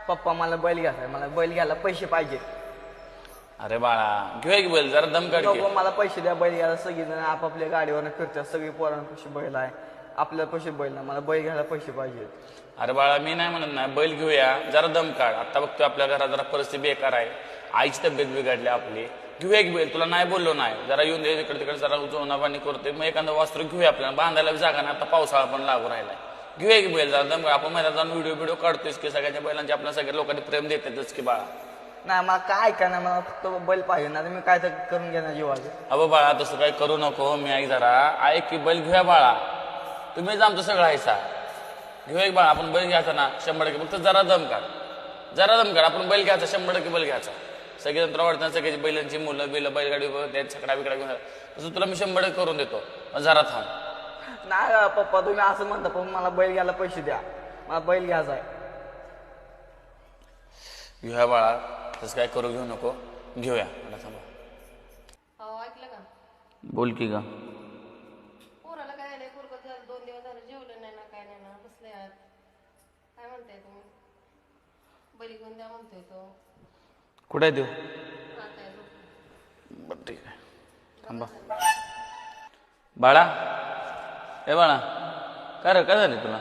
पप्पा मला बैल घ्यायचा, मला बैल घ्यायला पैसे पाहिजे. अरे बाळा घेऊया की बैल, जरा दम काढ की. नको मला पैसे द्या, बैल घ्यायला. सगळीजण आपापल्या गाडीवर फिरतात, सगळी पोरांपाशी बैल आहे, आपल्याला पैसे बैल नाही, मला बैल घ्यायला पैसे पाहिजे. अरे बाळा मी नाही म्हणत नाही, बैल घेऊया, जरा दम काढ. आता बघतोय आपल्या घरात जरा परिस्थिती बेकार आहे, आईची तब्येत बिघडली आपली. घेऊया की बैल, तुला नाही बोललो नाही, जरा येऊन दे इकडे तिकडे, जरा जोना पाणी करतोय, मग एखादं वास्त्र घेऊया. आपल्याला बांधायला जागा नाही, आता पावसाळा पण लागू राहिलाय. घेऊया की बैल, जरा दम काढ. आपण महिन्यात जाऊन व्हिडिओ काढतोयस की सगळ्यांच्या बैलांचे, आपल्या सगळ्या लोकांनी प्रेम देतातच की बाळा. नाही मला काय ऐका ना, मला फक्त बैल पाहिजे ना, मी काय तर करून घेणार जीवाचं. अबो बाळा तसं काही करू नको, मी ऐक जरा, ऐक की बैल घेऊया बाळा, तुम्हीच आमचं सगळं आहेसा. घेऊया एक बाळा, आपण बैल घ्यायचा ना 100%. फक्त जरा दम काढ, जरा दम काढ. आपण बैल घ्यायचा 100% बैल घ्यायचा. सगळे तुला वाटतं सगळ्याची बैलांची मुलं बिलं बैलगाडी छकडा बिकडा घेऊन, तसं तुला मी 100% करून देतो, जरा थांब. नाही पप्पा तुम्ही असं म्हणता, पण मला बैल घ्यायला पैसे द्या, मला बैल घ्यायचा आहे. घेऊया बाळा, तसं काय करू घेऊ नको, घेऊया. मला थांबा. ऐकलं का? बोल की ग. पोराला काय नाही, पोरगं 2 दिवस झालं जेवलं नाही ना, काय नाही ना, बसले आहात. काय म्हणताय तुम्ही? बरी घेऊन द्या म्हणतोय तो. कुठे देऊ? आता आहे झोपून. बरं ठीक आहे, थांबा. बाळा ए बाळा, काय रे काय झालं तुला?